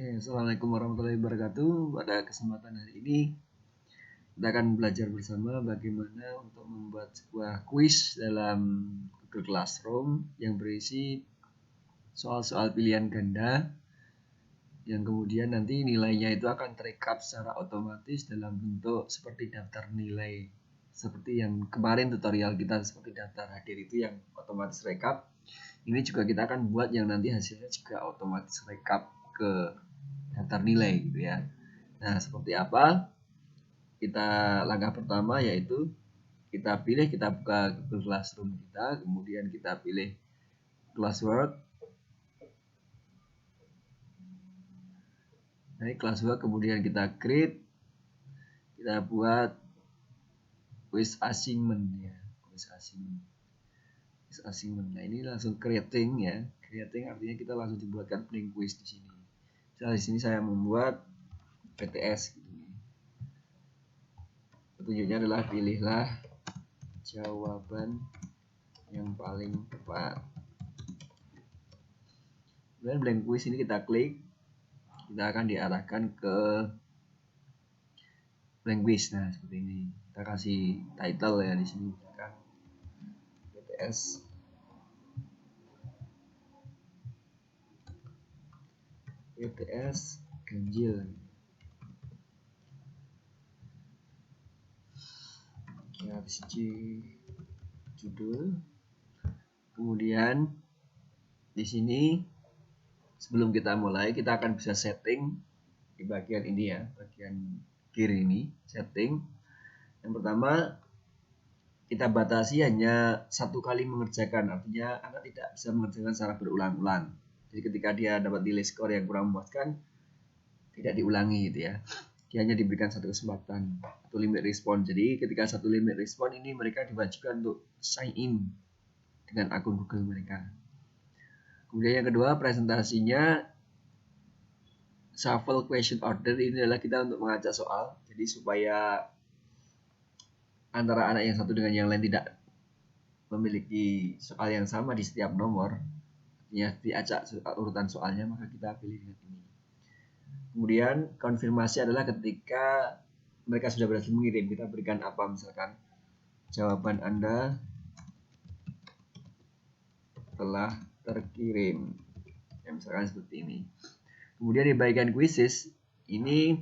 Assalamualaikum warahmatullahi wabarakatuh. Pada kesempatan hari ini kita akan belajar bersama bagaimana untuk membuat sebuah kuis dalam Google Classroom yang berisi soal-soal pilihan ganda yang kemudian nanti nilainya itu akan terekap secara otomatis dalam bentuk seperti daftar nilai, seperti yang kemarin tutorial kita seperti daftar hadir itu yang otomatis rekap. Ini juga kita akan buat yang nanti hasilnya juga otomatis rekap ke daftar nilai gitu ya. Nah, seperti apa? Kita langkah pertama yaitu kita buka Google Classroom kita, kemudian kita pilih classwork. Nah, classwork kemudian kita create, kita buat quiz assignment ya, quiz assignment. Nah, ini langsung creating ya. Creating artinya kita langsung dibuatkan blank quiz di sini. Misalnya di sini saya membuat PTS gitu. Petunjuknya adalah pilihlah jawaban yang paling tepat. Kemudian blank quiz ini kita klik, kita akan diarahkan ke blank quiz. Nah, seperti ini. Kita kasih title ya di sini, misalkan PTS ganjil. Ya, judul. Kemudian di sini sebelum kita mulai kita akan bisa setting di bagian ini ya, bagian kiri ini, setting. Yang pertama kita batasi hanya satu kali mengerjakan, artinya anak tidak bisa mengerjakan secara berulang-ulang. Jadi ketika dia dapat nilai skor yang kurang memuaskan, tidak diulangi gitu ya. Dia hanya diberikan satu kesempatan atau limit respon. Jadi ketika satu limit respon ini mereka diwajibkan untuk sign in dengan akun Google mereka. Kemudian yang kedua, presentasinya shuffle question order. Ini adalah kita untuk mengacak soal. Jadi supaya antara anak yang satu dengan yang lain tidak memiliki soal yang sama di setiap nomor, artinya diacak urutan soalnya, maka kita pilih dengan ini. Kemudian konfirmasi adalah ketika mereka sudah berhasil mengirim, kita berikan apa, misalkan jawaban Anda telah terkirim ya, misalkan seperti ini. Kemudian di bagian quizzes ini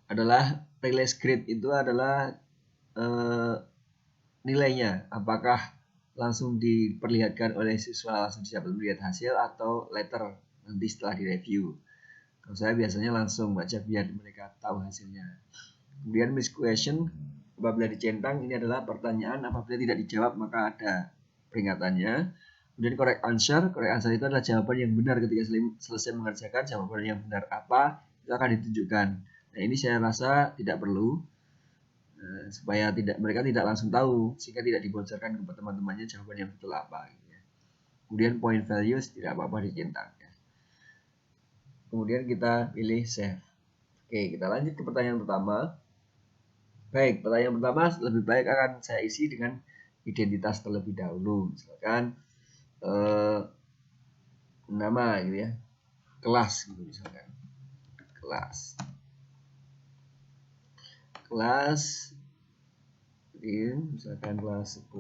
adalah release grade, itu adalah nilainya, apakah langsung diperlihatkan oleh siswa langsung dapat melihat hasil atau later nanti setelah direview. Kalau saya biasanya langsung baca biar mereka tahu hasilnya. Kemudian miss question apabila dicentang, ini adalah pertanyaan apabila tidak dijawab maka ada peringatannya. Kemudian correct answer itu adalah jawaban yang benar ketika selesai mengerjakan. Jawaban yang benar apa itu akan ditunjukkan. Nah, ini saya rasa tidak perlu supaya mereka tidak langsung tahu, sehingga tidak dibocorkan ke teman-temannya jawaban yang betul apa gitu ya. Kemudian point values tidak apa-apa dicentang ya. Kemudian kita pilih save. Oke, kita lanjut ke pertanyaan pertama. Baik, pertanyaan pertama lebih baik akan saya isi dengan identitas terlebih dahulu. Misalkan nama gitu ya, kelas gitu misalkan, kelas ini misalkan kelas 10,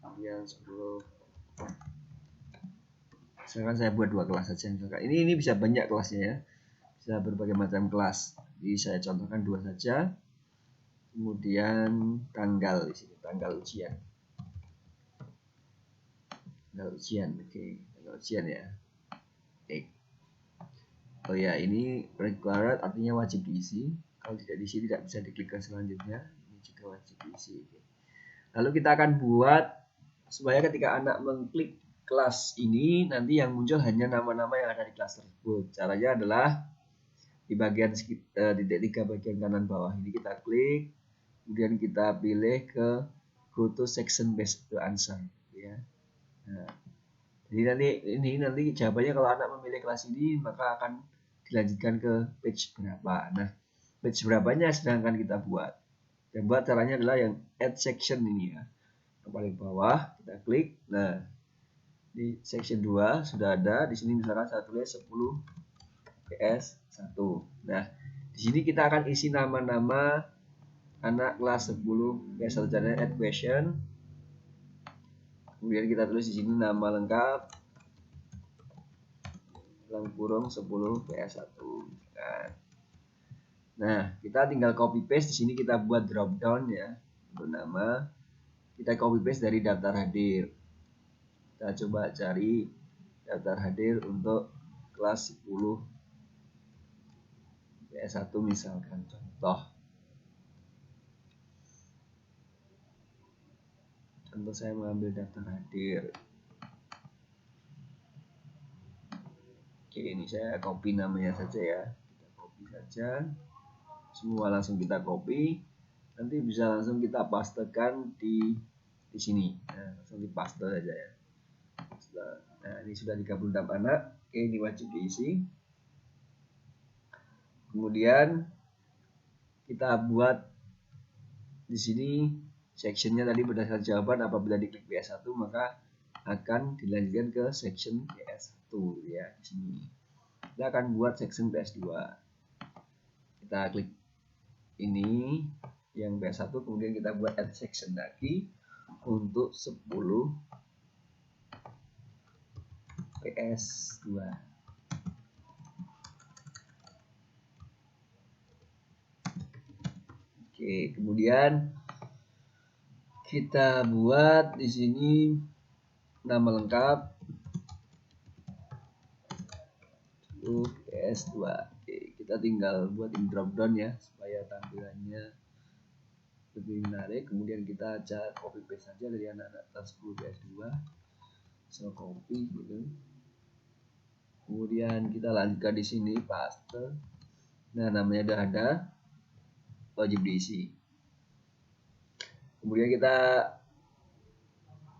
kemudian 10. Misalkan saya buat 2 kelas saja, misalkan ini bisa banyak kelasnya ya, bisa berbagai macam kelas. Jadi saya contohkan 2 saja. Kemudian tanggal di sini, tanggal ujian. Oke, tanggal ujian ya. Oke. Oh ya, ini required artinya wajib diisi. Kalau tidak diisi tidak bisa diklik ke selanjutnya. Ini juga wajib diisi. Lalu kita akan buat supaya ketika anak mengklik kelas ini nanti yang muncul hanya nama-nama yang ada di kelas tersebut. Caranya adalah di bagian titik 3 bagian kanan bawah ini kita klik, kemudian kita pilih ke go to section based answer ya. Nah, jadi nanti jawabannya kalau anak memilih kelas ini maka akan dilanjutkan ke page berapa. Nah, page berapanya sedangkan kita buat. Yang buat caranya adalah yang add section ini ya. Yang paling bawah kita klik. Nah, Di section 2 sudah ada. Di sini misalkan saya tulis 10 PS1. Nah, di sini kita akan isi nama-nama anak kelas 10 PS1 dan add question. Kemudian kita tulis di sini nama lengkap dalam kurung 10 PS1. Nah, kita tinggal copy paste. Di sini kita buat drop down ya untuk nama. Kita copy paste dari daftar hadir. Kita coba cari daftar hadir untuk kelas 10 PS1 misalkan contoh. Contoh saya mengambil daftar hadir. Oke, ini saya copy namanya saja ya. Kita copy saja. Semua langsung kita copy. Nanti bisa langsung kita pastekan di sini. Nah, langsung dipaste saja ya. Nah, ini sudah 36 anak. Oke, ini wajib diisi. Kemudian kita buat di sini sectionnya tadi berdasarkan jawaban. Apabila diklik PS1 maka akan dilanjutkan ke section PS1 ya di sini. Kita akan buat section PS2. Kita klik ini yang PS1, kemudian kita buat add section lagi untuk 10 PS2. Oke, kemudian kita buat di sini nama lengkap PS2. Oke, kita tinggal buat in drop down ya supaya tampilannya lebih menarik. Kemudian kita copy paste saja dari anak-anak kelas 10 PS2. So copy gitu. Kemudian kita lanjutkan di sini paste. Nah, namanya udah ada, wajib diisi. Kemudian kita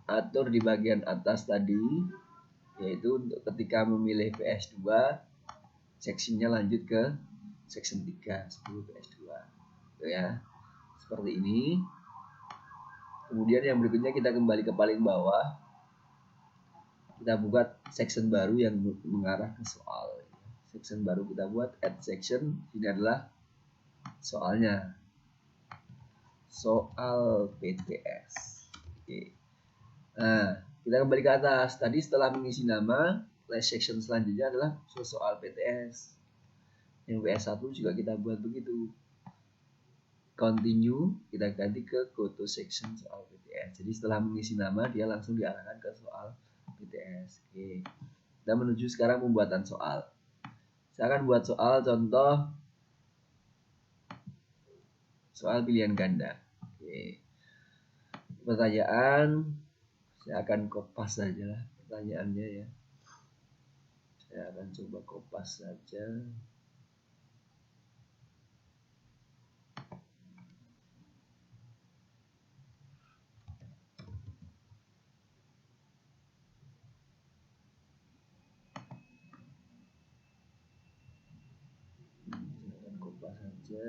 atur di bagian atas tadi, yaitu untuk ketika memilih PS2 sectionnya lanjut ke section 3 10 PS2 gitu ya, seperti ini. Kemudian yang berikutnya kita kembali ke paling bawah, kita buat section baru yang mengarah ke soal. Section baru kita buat add section. Ini adalah soalnya, soal PTS. Oke. Nah, kita kembali ke atas. Tadi setelah mengisi nama, section selanjutnya adalah soal PTS. Yang PS1 juga kita buat begitu. Continue, kita ganti ke go to section soal PTS. Jadi setelah mengisi nama, dia langsung diarahkan ke soal PTS. Oke. Kita menuju sekarang pembuatan soal. Saya akan buat soal contoh soal pilihan ganda. Oke. Pertanyaan, saya akan kopas saja lah pertanyaannya ya. Saya akan coba kopas saja. Saya akan kopas saja.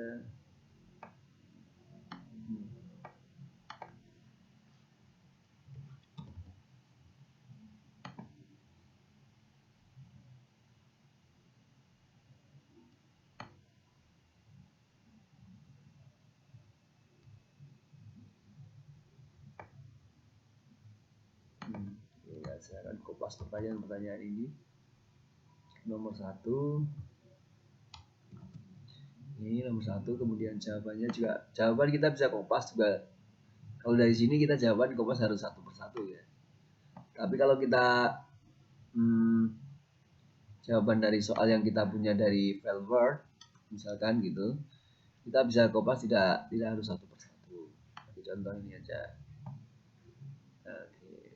Ya, saya akan kopas pertanyaan ini. Nomor 1. Ini nomor 1, kemudian jawabannya juga. Jawaban kita bisa kopas juga. Kalau dari sini kita jawaban kopas harus satu persatu ya. Tapi kalau kita jawaban dari soal yang kita punya dari file Word, misalkan gitu, kita bisa kopas tidak harus satu persatu. Tapi contoh ini aja. Oke.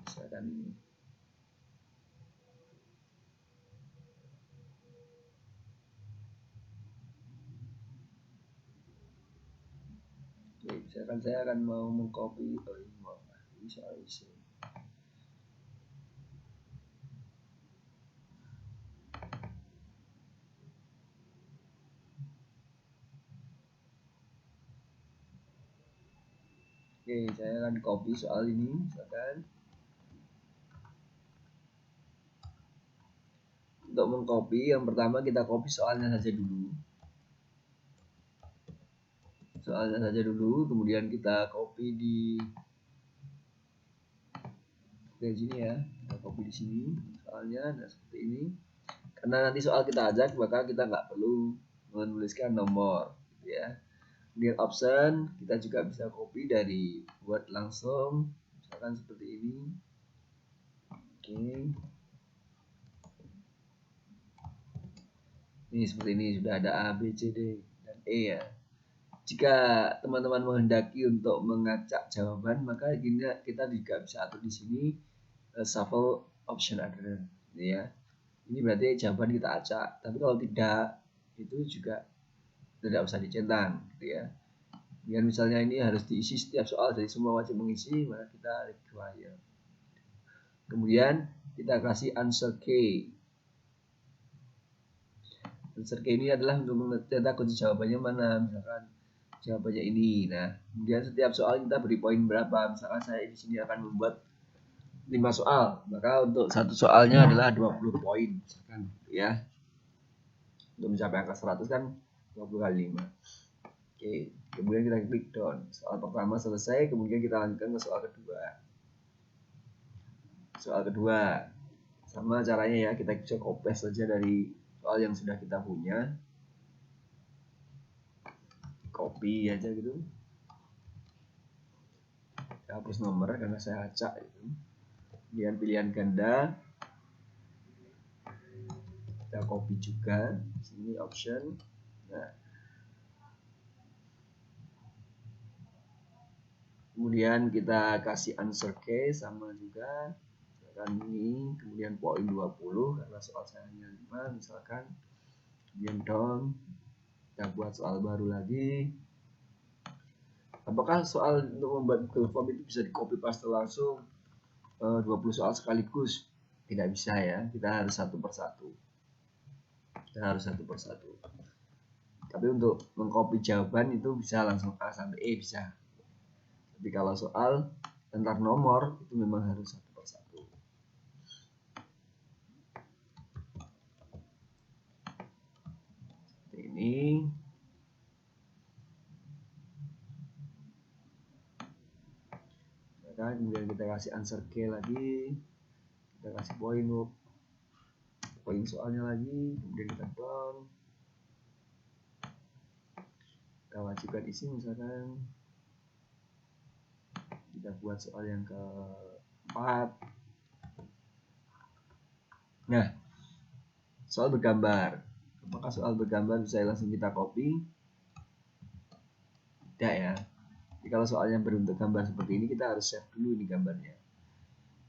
Misalkan ini. Oke, misalkan saya akan mau mengcopy ini soal isi. Oke, saya akan copy soal ini misalkan. Untuk mengcopy, yang pertama kita copy soalnya saja dulu. Soalnya saja dulu, kemudian kita copy di sini ya. Kita copy di sini soalnya, nah seperti ini. Karena nanti soal kita ajak, maka kita nggak perlu menuliskan nomor, gitu ya. Kemudian option, kita juga bisa copy dari Word langsung, misalkan seperti ini. Oke. Ini seperti ini, sudah ada A, B, C, D, dan E ya. Jika teman-teman menghendaki untuk mengacak jawaban, maka kita juga bisa atur di sini shuffle option order, ya. Ini berarti jawaban kita acak. Tapi kalau tidak, itu juga tidak usah dicentang, gitu ya. Kemudian misalnya ini harus diisi setiap soal, jadi semua wajib mengisi, maka kita require. Kemudian kita kasih answer key. Answer key ini adalah untuk mencetak kunci jawabannya mana, misalkan jawabannya ini. Nah, kemudian setiap soal kita beri poin berapa. Misalkan saya di sini akan membuat 5 soal, maka untuk satu soalnya adalah 20 poin, misalkan, ya. Untuk mencapai angka 100 kan 20 kali 5. Oke, kemudian kita klik done. Soal pertama selesai, kemudian kita lanjutkan ke soal kedua. Soal kedua, sama caranya ya, kita bisa copy saja dari soal yang sudah kita punya. Copy aja gitu. Kita hapus nomor karena saya acak gitu. Kemudian pilihan ganda. Kita copy juga. Sini option. Nah. Kemudian kita kasih answer key sama juga. Misalkan ini, kemudian poin 20 karena soal saya hanya 5 misalkan. Kemudian down. Kita buat soal baru lagi. Apakah soal untuk membuat Google Form itu bisa di copy paste langsung 20 soal sekaligus? Tidak bisa ya, kita harus satu persatu. Tapi untuk mengcopy jawaban itu bisa langsung A sampai E bisa. Tapi kalau soal antar nomor itu memang harus satu persatu. Seperti ini. Kemudian kita kasih answer key lagi, kita kasih poin soalnya lagi, kemudian kita down, kita wajibkan isi misalkan, kita buat soal yang keempat. Nah, soal bergambar, apakah soal bergambar bisa langsung kita copy? Tidak ya. Jadi kalau soalnya berbentuk gambar seperti ini, kita harus save dulu ini gambarnya.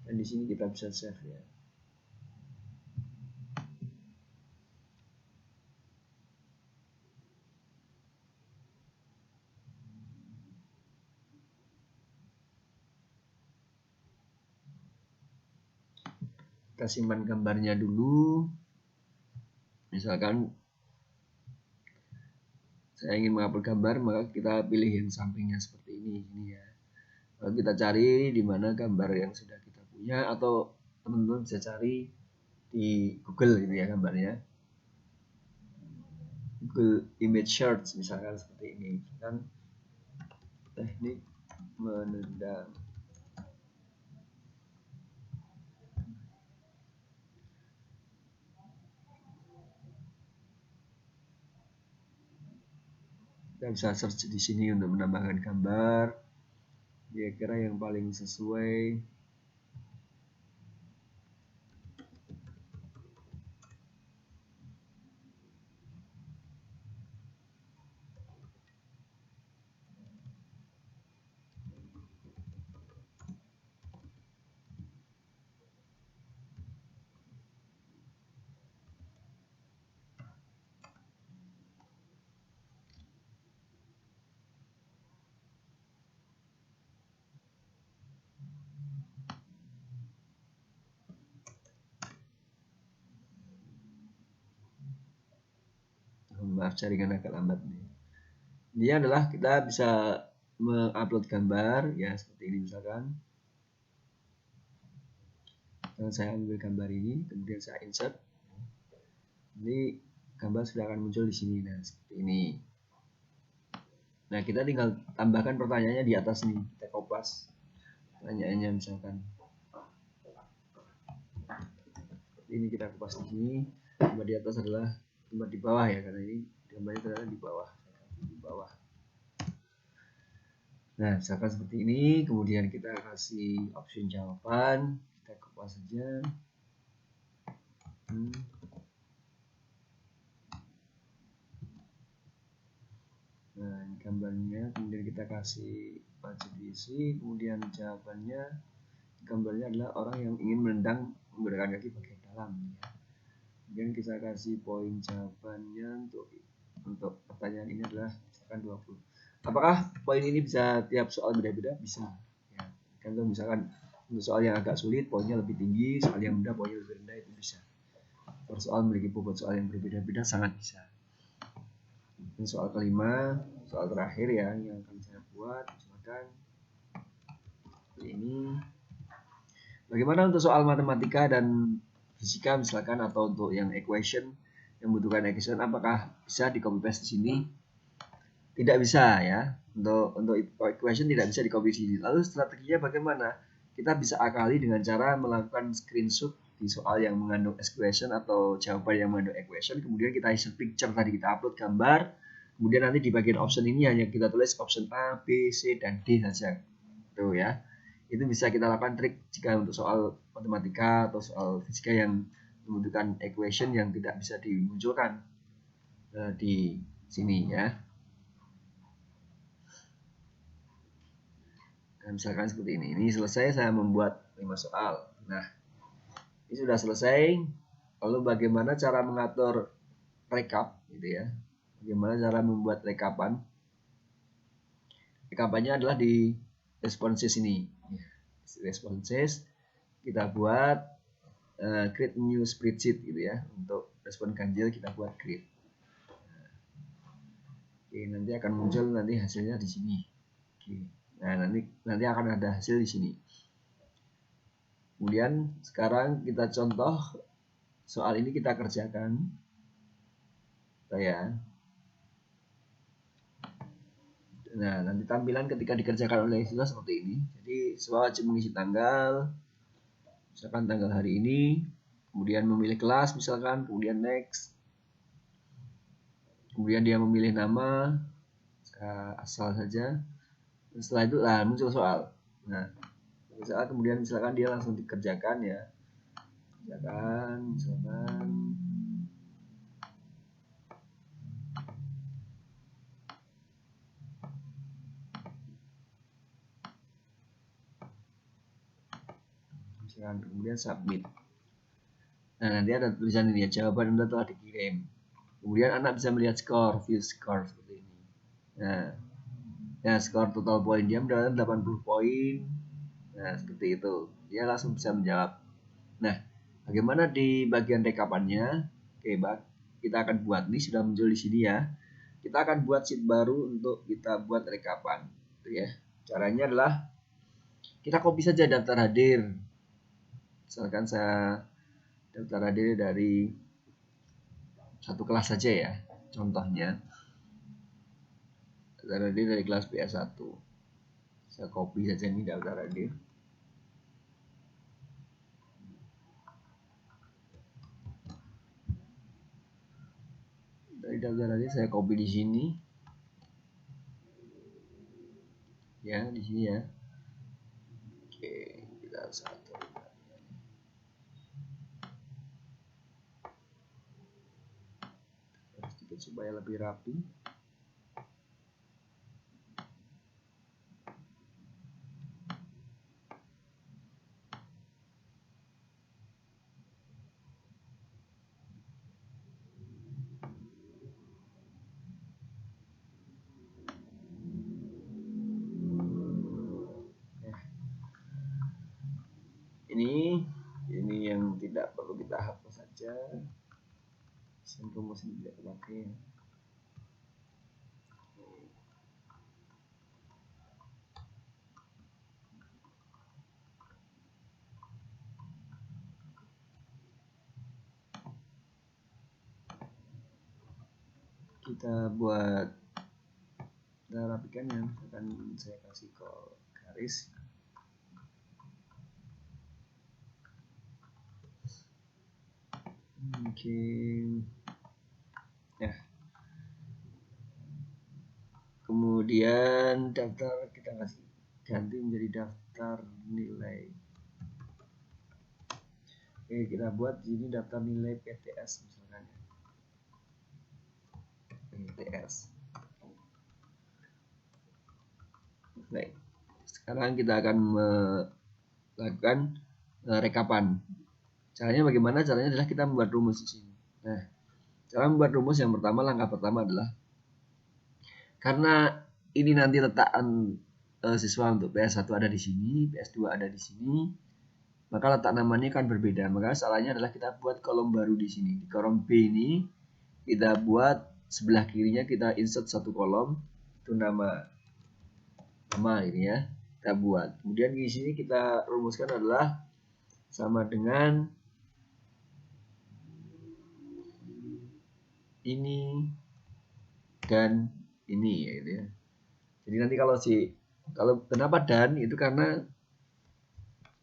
Dan di sini kita bisa save ya. Kita simpan gambarnya dulu. Misalkan saya ingin menghapus gambar, maka kita pilih yang sampingnya seperti ini ya. Lalu kita cari di mana gambar yang sudah kita punya, atau teman-teman bisa cari di Google gitu ya gambarnya. Google Image Search misalkan seperti ini. Kan teknik menendang. Kita bisa search di sini untuk menambahkan gambar. Kira-kira yang paling sesuai. Maaf, jaringan agak lambat nih. Ini adalah kita bisa mengupload gambar ya seperti ini misalkan. Dan saya ambil gambar ini, kemudian saya insert. Ini gambar sudah akan muncul di sini. Nah, seperti ini. Nah, kita tinggal tambahkan pertanyaannya di atas nih. Kita kopas pertanyaannya misalkan. Ini kita kopas di sini. Gambar di atas adalah gambar di bawah ya, karena ini gambarnya ternyata di bawah. Di bawah. Nah, misalkan seperti ini. Kemudian kita kasih option jawaban. Kita kopas saja. Nah, gambarnya kemudian kita kasih wajib diisi, kemudian jawabannya gambarnya adalah orang yang ingin menendang menggunakan kaki bagian dalam ya. Kemudian kita kasih poin jawabannya untuk pertanyaan ini adalah misalkan 20. Apakah poin ini bisa tiap soal beda-beda? Bisa ya. Kalau misalkan untuk soal yang agak sulit poinnya lebih tinggi, soal yang mudah poinnya lebih rendah, itu bisa. Kalau soal memiliki bobot soal yang berbeda-beda sangat bisa. Ini soal kelima, soal terakhir ya yang akan saya buat. Misalkan ini bagaimana untuk soal matematika dan fisika misalkan, atau untuk yang equation yang membutuhkan equation, apakah bisa di copy paste di sini? Tidak bisa ya. Untuk equation tidak bisa di copy di sini. Lalu strateginya bagaimana? Kita bisa akali dengan cara melakukan screenshot di soal yang mengandung equation atau jawaban yang mengandung equation, kemudian kita insert picture tadi, kita upload gambar. Kemudian nanti di bagian option ini hanya kita tulis option A, B, C, dan D saja. Tuh ya. Itu bisa kita lakukan trik jika untuk soal matematika atau soal fisika yang membutuhkan equation yang tidak bisa dimunculkan di sini ya. Nah, misalkan seperti ini. Ini selesai, saya membuat 5 soal. Nah, ini sudah selesai. Lalu bagaimana cara mengatur rekap gitu ya. Bagaimana cara membuat rekapan? Rekapannya adalah di responses ini. Responses kita buat create new spreadsheet gitu ya. Untuk respon ganjil kita buat create. Oke, nanti akan muncul nanti hasilnya di sini. Oke. Nah, nanti akan ada hasil di sini. Kemudian sekarang kita contoh soal ini kita kerjakan. Nah, nanti tampilan ketika dikerjakan oleh siswa seperti ini. Jadi siswa wajib mengisi tanggal, misalkan tanggal hari ini, kemudian memilih kelas misalkan, kemudian next, kemudian dia memilih nama, asal saja. Dan setelah itu muncul soal. Nah, soal kemudian misalkan dia langsung dikerjakan ya, misalkan kemudian submit. Nah, nanti ada tulisan ini ya, jawaban Anda telah dikirim. Kemudian anak bisa melihat skor, view skor seperti ini. Nah, ya skor total poin dia mendapatkan 80 poin. Nah, seperti itu. Dia langsung bisa menjawab. Nah, bagaimana di bagian rekapannya? Oke, kita akan buat, ini sudah muncul di sini ya. Kita akan buat sheet baru untuk kita buat rekapan. Gitu ya. Caranya adalah kita copy saja daftar hadir. Misalkan saya daftar hadir dari satu kelas saja ya, contohnya daftar hadir dari kelas PS1. Saya copy saja ini daftar hadir. Dari daftar hadir saya copy di sini. Ya, di sini ya. Oke, kita satu. Sedikit supaya lebih rapi. Ini yang tidak perlu kita hapus saja. Rumus ini tidak terpakai. kita buat, kita rapikan ya, akan saya kasih garis. Mungkin ya, kemudian daftar kita kasih ganti menjadi daftar nilai. Oke, kita buat di sini daftar nilai PTS misalkan ya. PTS. Baik. Sekarang kita akan melakukan rekapan. Caranya bagaimana? Caranya adalah kita membuat rumus di sini. Nah, cara membuat rumus yang pertama, langkah pertama adalah karena ini nanti letakkan siswa untuk PS1 ada di sini, PS2 ada di sini, maka letak namanya kan berbeda. Maka salahnya adalah kita buat kolom baru di sini. Di kolom B ini kita buat sebelah kirinya kita insert satu kolom, itu nama ini ya. Kita buat. Kemudian di sini kita rumuskan adalah sama dengan ini dan ini ya gitu ya. Jadi nanti kalau kenapa dan itu karena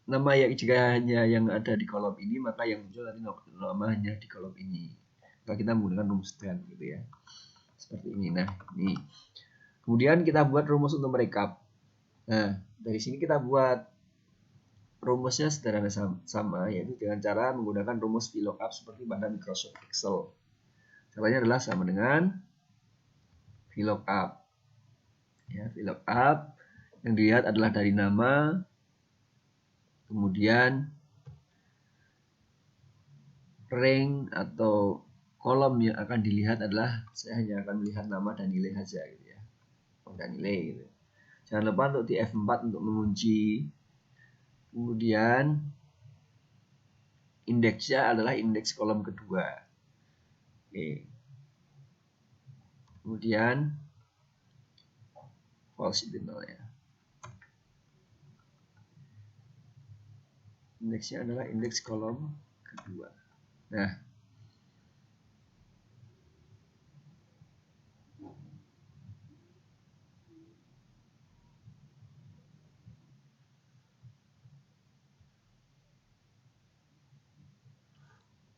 nama yang jika hanya yang ada di kolom ini maka yang muncul nanti nama hanya di kolom ini. Maka kita menggunakan rumus dan gitu ya. Seperti ini. Nah, ini. Kemudian kita buat rumus untuk merekap. Nah, dari sini kita buat rumusnya sederhana sama yaitu dengan cara menggunakan rumus VLOOKUP seperti pada Microsoft Excel. Caranya adalah sama dengan VLOOKUP. Ya, VLOOKUP yang dilihat adalah dari nama, kemudian rank atau kolom yang akan dilihat adalah saya hanya akan melihat nama dan nilai saja gitu ya. Dan nilai gitu. Jangan lupa untuk di F4 untuk mengunci. Kemudian indeksnya adalah indeks kolom kedua. Oke. Kemudian false itu nol ya. Indeksnya adalah indeks kolom kedua. Nah,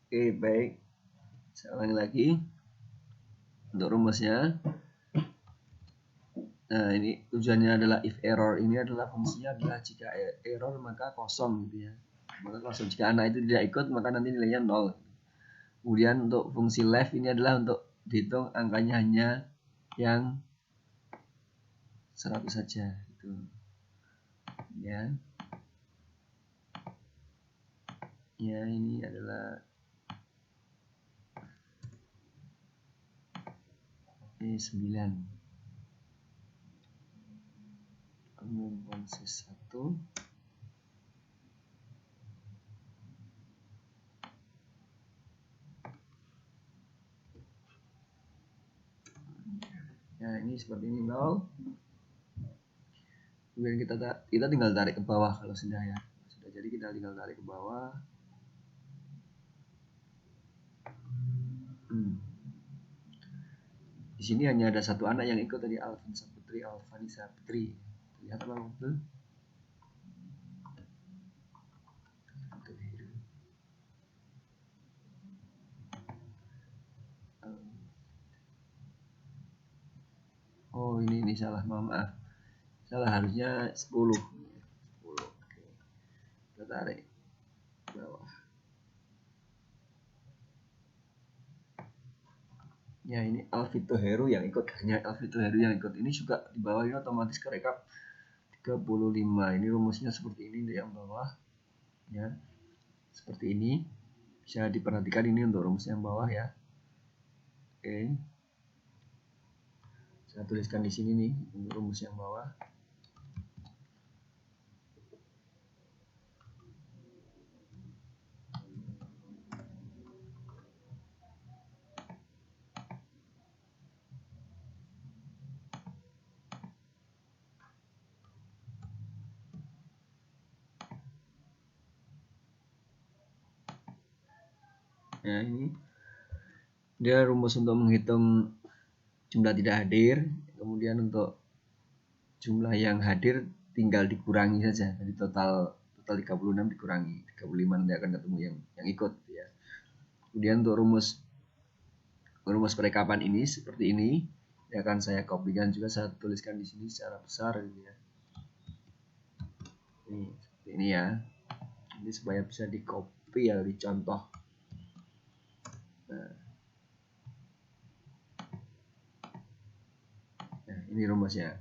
oke baik. Saya ulangi lagi untuk rumusnya. Nah, ini tujuannya adalah if error, ini adalah fungsinya adalah jika error maka kosong gitu ya. Maka kosong, jika anak itu tidak ikut maka nanti nilainya 0. Kemudian untuk fungsi left ini adalah untuk dihitung angkanya hanya yang 100 saja gitu. Ya. Ya, ini adalah ini 9. Umum konsis 1. Nah, ini seperti ini 0. Kemudian kita tinggal tarik ke bawah kalau sudah ya. Sudah jadi kita tinggal tarik ke bawah. Di sini hanya ada satu anak yang ikut tadi, Alvanisa Putri. Lihat apa betul? Oh, ini salah, maaf. Salah, harusnya 10. 10. Oke. Kita tarik ke bawah. Ya, ini Alvito Heru yang ikut, hanya Alvito Heru yang ikut. Ini juga di bawah ini otomatis kerekap 35. Ini rumusnya seperti ini yang bawah. Ya. Seperti ini. Bisa diperhatikan ini untuk rumus yang bawah ya. Oke. Saya tuliskan di sini nih untuk rumus yang bawah. Nah, ini dia rumus untuk menghitung jumlah tidak hadir. Kemudian untuk jumlah yang hadir tinggal dikurangi saja. Jadi total 36 dikurangi 35, nanti akan ketemu yang ikut ya. Kemudian untuk rumus perekapan ini seperti ini. Ini akan saya kopikan juga, saya tuliskan di sini secara besar gitu ya. Ini seperti ini ya. Ini supaya bisa dikopi ya, dicontoh. Nah, ini rumusnya.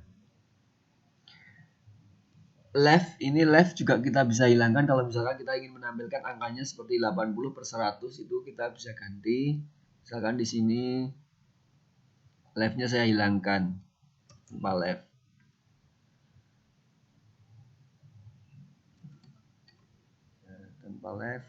Left juga kita bisa hilangkan kalau misalkan kita ingin menampilkan angkanya seperti 80/100, itu kita bisa ganti. Misalkan di sini leftnya saya hilangkan tanpa left. Tanpa left.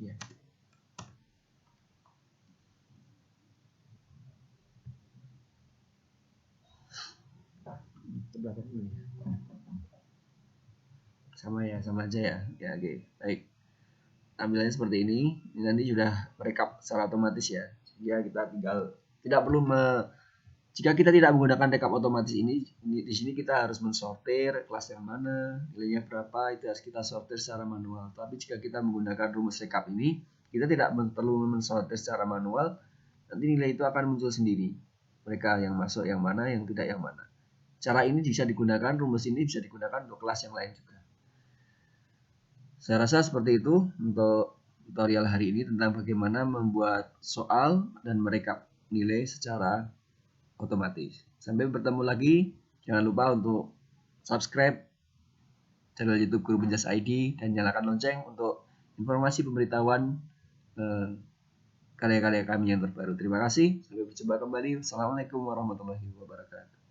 Ya. Belakang dulu ya. Sama ya, sama aja ya. Ya, oke. Baik. Tampilannya seperti ini. Ini nanti sudah merekap secara otomatis ya. Sehingga kita tinggal tidak perlu jika kita tidak menggunakan rekap otomatis ini, di sini kita harus mensortir kelas yang mana, nilainya berapa, itu harus kita sortir secara manual. Tapi jika kita menggunakan rumus rekap ini, kita tidak perlu mensortir secara manual, nanti nilai itu akan muncul sendiri. Mereka yang masuk yang mana, yang tidak yang mana. Cara ini bisa digunakan, rumus ini bisa digunakan untuk kelas yang lain juga. Saya rasa seperti itu untuk tutorial hari ini tentang bagaimana membuat soal dan merekap nilai secara otomatis. Sampai bertemu lagi. Jangan lupa untuk subscribe channel YouTube Guru Penjas ID dan nyalakan lonceng untuk informasi pemberitahuan karya-karya kami yang terbaru. Terima kasih. Sampai berjumpa kembali. Assalamualaikum warahmatullahi wabarakatuh.